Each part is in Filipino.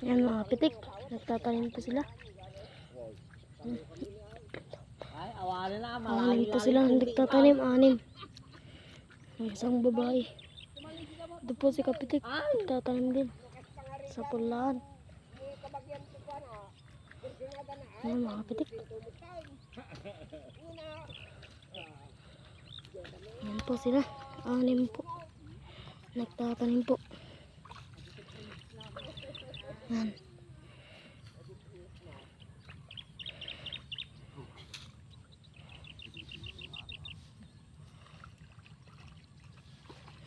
Yan mga pitik. Nagtatanim po sila. Anim po sila. Nagtatanim. Anim. May isang babae. Ito po si Kapitik. Nagtatanim din. Sa pulaan. Yan mga kapitik. Yan po sila. Anim po. Nagtatanim po. Yan.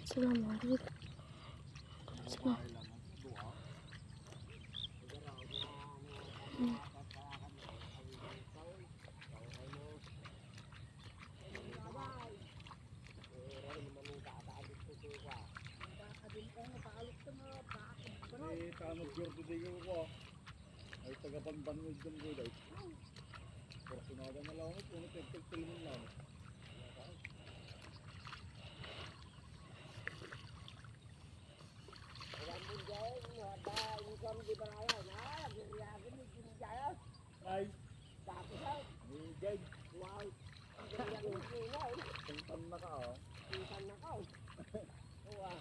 Sila mga kapitik. Sila. Ay, tanong Jordo din ko. Ay, taga-panbanwid din ko daw. Portunada na lang ako, kung nagtagtagtagin lang. Ay, migay. Wow. Tingtan na ka, oh. Tingtan na ka, oh. Wow.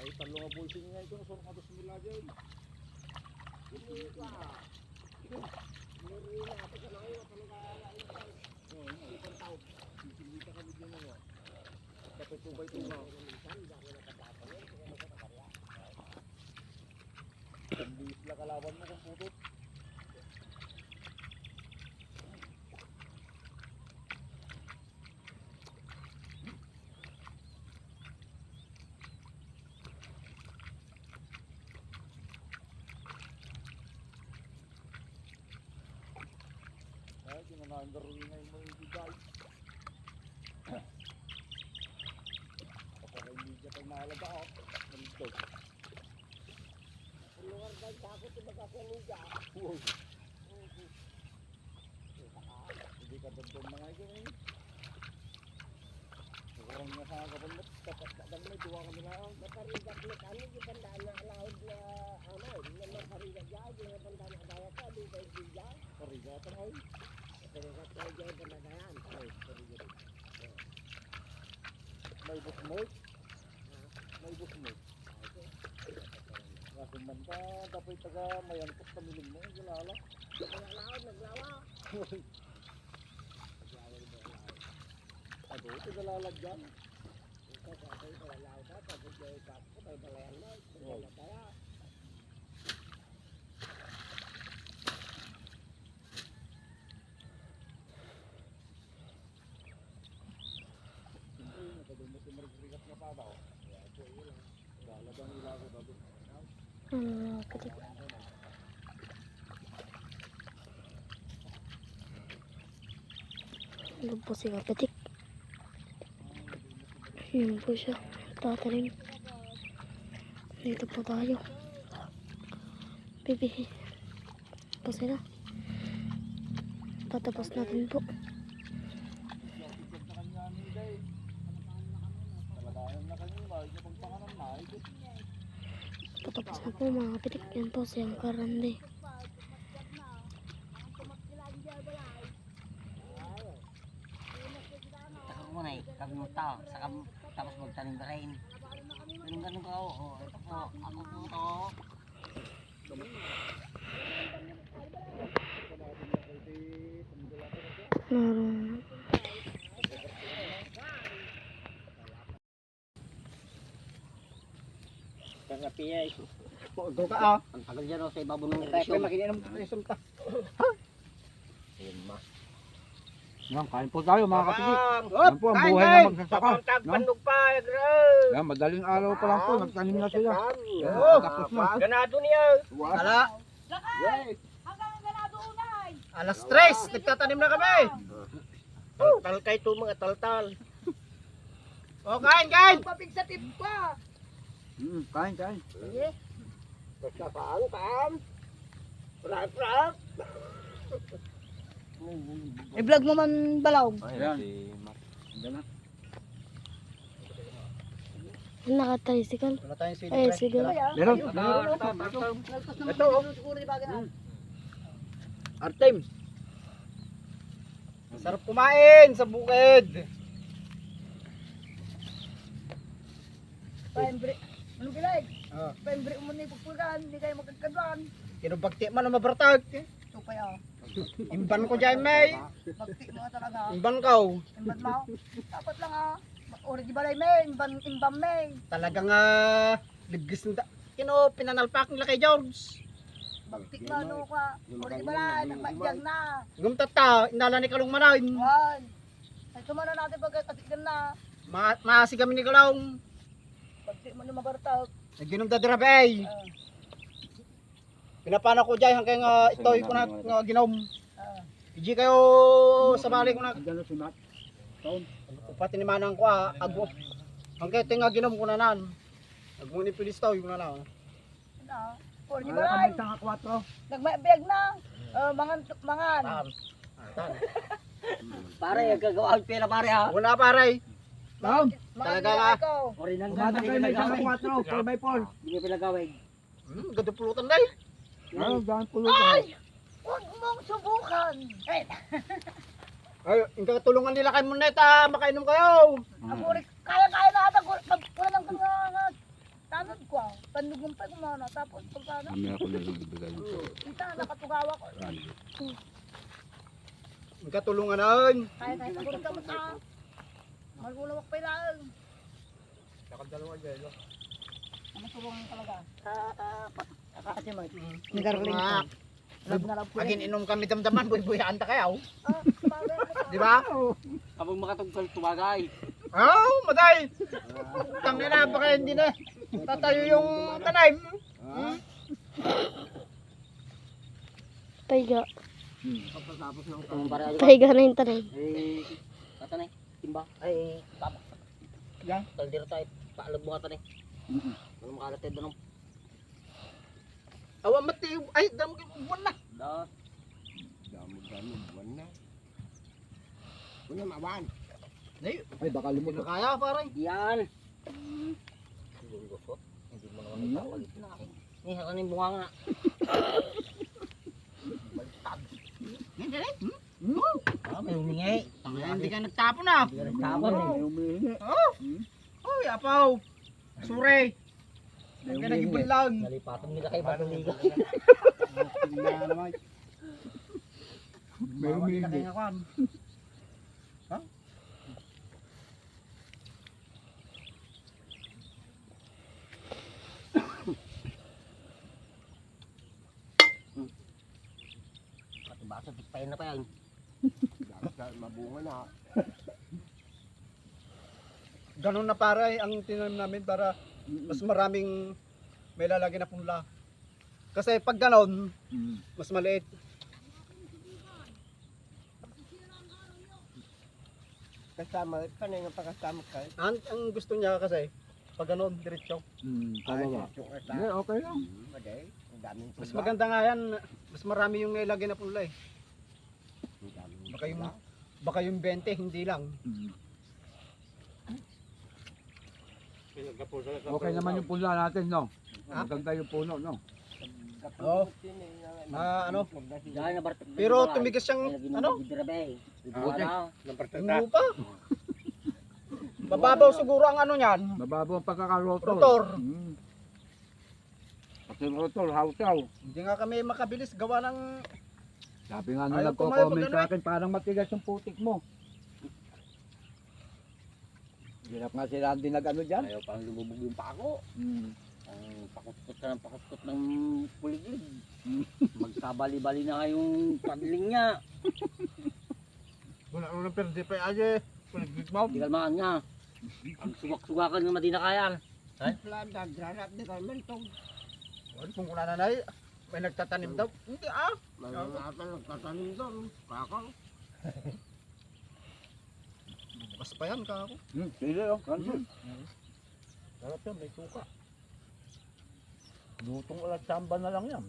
Ay, talo nga bulsing nga ito. Nasaan ka sa nila dyan? Hindi ka. Hindi na. Ito ka na ngayon. Oo, hindi ka tao. Hindi ka kami dyan nga. Kapitubay ito nga. Hindi sila kalaban mo kung putot. Ay, kinanandar rin ngayon mo yung bigay. Kapag hindi ka pag mahalaga ako, nalito. Ang lugar dahil takot yung magkakaniga. Wow. Hindi ka dagdong na ngayon ngayon. Sigurang nga sa kapalmat, kapag may duwa kami na ang nakarigat na kami, yung bandaan na alawad na amay. Yung nakarigat dyan, yung bandaan na adaya ka, di ba yung bigay? Karigatan ay. Karigatan ay dyan, bandaan. Ay, karigatan. May busmoy? May busmoy. Kasi man ka, dapat taga mayankot pamiling mo, gilala. Naglawa. Ado, tagalalag dyan. Ito, kapay, tagalaw ka, tapos yung kapo, may balayan mo, tagalataya. Hindi, nakadun mo si Margarigat na pa daw. Kaya ito, yun lang. Galagang ila ko daw. Kapitik. Ito po si Kapitik. Yun po siya. Tatanim. Dito po tayo. Bibihi. Po sila. Tatapos natin po. Patapos na po mga kapitik. Yan po siyang karande. Taka ko muna eh, kabinuta tapos magtanim ka rin. Ganun ka, oo. Ito po, ako po ito. Naroon. Kangapiyay. Ito ka ah. Ang tagal dyan sa ibabaw ng Kaya resyon. makinig ng resum ta. Ayun ma. Yan, kain po tayo mga kapatid. Hop, Yan po ang kain, buhay kain. ng magsasaka. No? Tagpandog pa, agro. Yan, madaling araw pa lang po, nagtanim na sila. Yan, Oh, tapos na. Ganado niya. Ala. Alas 3, nagtatanim na kami. Taltal kay to mga taltal. Oh, kain, kain. Kain, kain. Basta paang. Prak. I-vlog mo man balaw. Ayan. Yan na. Naka-tricycle. Wala tayong sili. Ay, sige. Meron. Ito, oh. Artem. Sarap kumain sa bukid. Pembre. Anong gilag? Ah. Pembre mo ni pagpulgan, hindi kayo magkagkagan. Kinubagti man ang mabartag. Tupay ah. Imban ko dyan, may. Bagti mo nga talaga. Imban kaw. Imbad mo. Dapat lang ah. Ori di balay may, imbam may. Talagang ligis na. Pinanalpak nila kay George. Bagti mo ano ka. Ori di balay, nagmadyag na. Gumtata, inala ni Kalong Manaw. Wan. Ay sumana natin pagkatigan na. Maasi kami ni Kalong. Bagti mo ni mabartag. Naginom da drabay. Pinapana ko dyan hanggang ito'y ko na ginom. Iji kayo sa balik ko na. Andyan na si Matt. Pati ni Manang ko agbo. Hanggang ito nga ginom ko na nan. Agmo ni Pilistaw yung na na. Ori di Wala balay. kami tanga 4. Nagmabyag na. Mangan. Pare, gagawa ang pera pare ha. Wala paray. Tom, Talaga ka. Ori nang kumadang kayo ng tanga 4. 4x4. Hindi ka pinagawin. Gado pulutan day. Ano, daan pulutan. Huwag mong subukan. Eh, Ay, ingka tulungan nila kay Moneta, makainom kayo. Aburi, kaya na ata pagkula ng tanod ko. Pandugun pa kumana tapos pagkana. Kami ako na lang ibigay. Kita nakatugawa ko. Ingka tulungan nun. Kaya aburi ka mo sa. Magulawak pa lang. Ano tulungan talaga? Kasi mag Nagarling ka. love na love ko. Agin inom kami damdaman, buy-buyaan ta kayo. Bagay ko. Di ba? Kapag makatugtog tumagay. Oh, maday. Tangin na, baka hindi na. Tatayo yung tanim. Taiga. Tapos ng pare ay Taiga na yung tanim. kata na timba. Ay, tabak. Yan. Kaldero tayo. Paalog mo kata na. Ano makalatid doon? Awa mati, ay, damo kayo buwan na. Da. Damo buwan na. Una mawan. Ay, baka Hindi lumot. na kaya, pare. Yan. Yung gusot. Hindi mo naman itawag ito na akin. Ni haka na yung bunga nga. May humingi. Hindi ka nagtapon na. Hindi ka nagtapon eh. May umihingi. Uy, apaw. Sure. Hindi ka nag-ibalag. Nalipatan nila kay Batuliga. May umihingi. Basa tikpayin na pa yan. Mabunga na. Ganun na pare ang tinanim namin para mas maraming may lalagyan na punla. Kasi pag ganon, mas maliit. Kasama, paano yung pagkasama ka? Ang gusto niya kasi, pag ganon, diretso. Tama ba? Hindi, okay lang. Maday. Ang daming Mas punla. maganda nga yan, mas marami yung nilagay na punla eh. Ang daming Baka yung 20, hindi lang. Okay naman yung pula natin, no? Maganda yung puno, no? Oo. Ano? Dahil na Bartok. Pero tumigas siyang, ano? Yung lupa. Mababaw siguro ang ano niyan. Mababaw ang pagkakarotor. Rotor. Pati rotor, hawsaw. Hindi nga kami makabilis gawa ng... Sabi nga Ayaw nung ko nagko-comment magano sa akin, parang matigas yung putik mo. Hirap nga si Randy nag-ano dyan. Ayaw pang lumubog yung pako. Ang pakutkot ng puligid. Magkabali-bali na kayong padling niya. Wala nang perde pa aje. Puligid mo. Di kalmaan niya. Ang suwak-suwakan ng madi na kaya. Plan dagranap di kay mentong. Ano kung wala na nay? May nagtatanim daw. Hindi ah. Mananatan nagtatanim doon. Kakang. Bukas pa yan kako. Sige oh, kanso. Sarap yan, may suka. Lutong ulat samba na lang yan.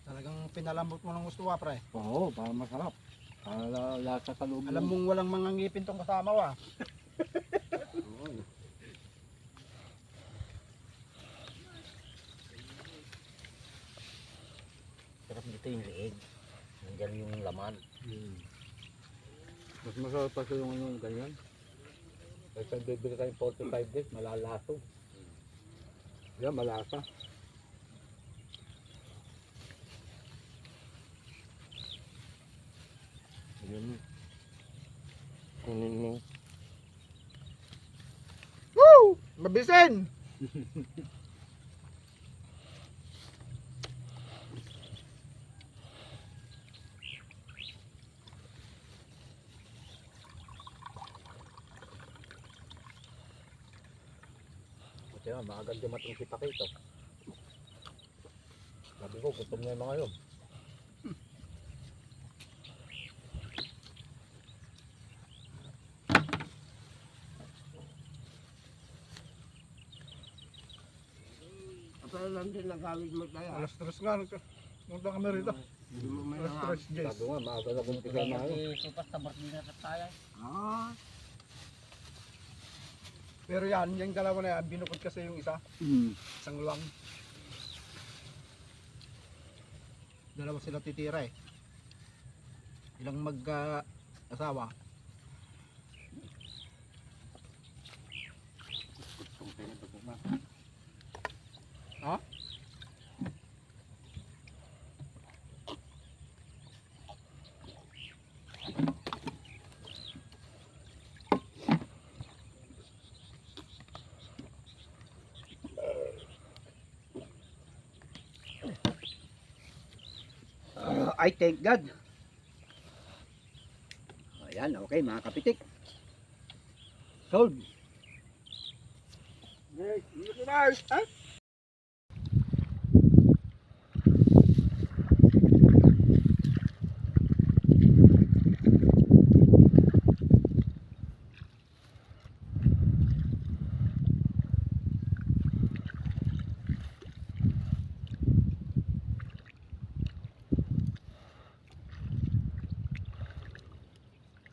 Talagang pinalambot mo ng gusto pre. Oo, para masarap. Para lasa sa loob. Alam mong walang mga ngipin tong kasama wa. Sarap dito yung leeg. Nandiyan yung laman. Mas masarap pa yung ano, ganyan. Kasi bibili kayong 45 days, malalaso. Yan, malasa. Yan. Kunin mo. Woo! Mabisin! Kasi nga, maagad yung matong si Pakito. Sabi ko, gutom na yung mga yun. Pero lang din nagawid mo tayo. Alas tres nga. Nagpunta kami rito. Hindi mo may Alas tres, Jess. Sabi nga, maaga na kung tiga na yun. Supas na birthday na tayo. Ah, Pero yan, yung dalawa na yan, binukod kasi yung isa. Isang luwang. Dalawa sila titira eh. Ilang mag-asawa. Ha? I thank God. Ayan, okay mga kapitik. Sold.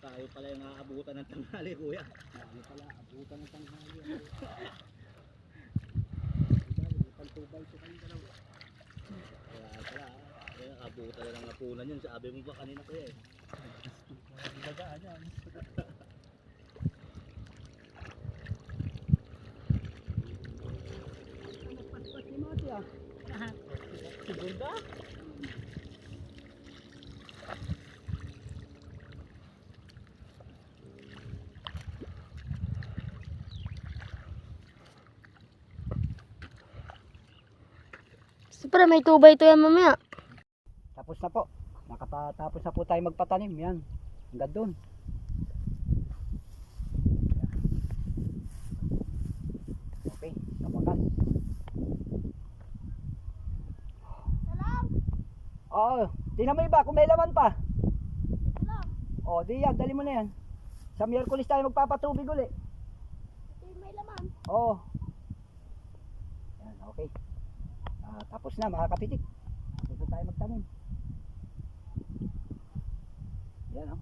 Tayo pala yung aabutan ng tanghali, kuya. Tayo pala aabutan ng tanghali. Pagtubay ko kayo dalawa. Kaya pala, aabutan na ng hapunan yun. Sabi mo ba kanina, kuya eh. Bagaan yan. Segunda? Siyempre, may tubay ito yan mamaya. Tapos na po. Nakatapos na po tayo magpatanim. Yan. Hanggang doon. Okay. Sa wakas. Oo. Tingnan mo iba kung may laman pa. O, di yan. Dali mo na yan. Sa Miyerkules tayo magpapatubig uli. May laman. Oo. Yan. Okay. Tapos na mga kapitik. Dito tayo magtanim. Yan o.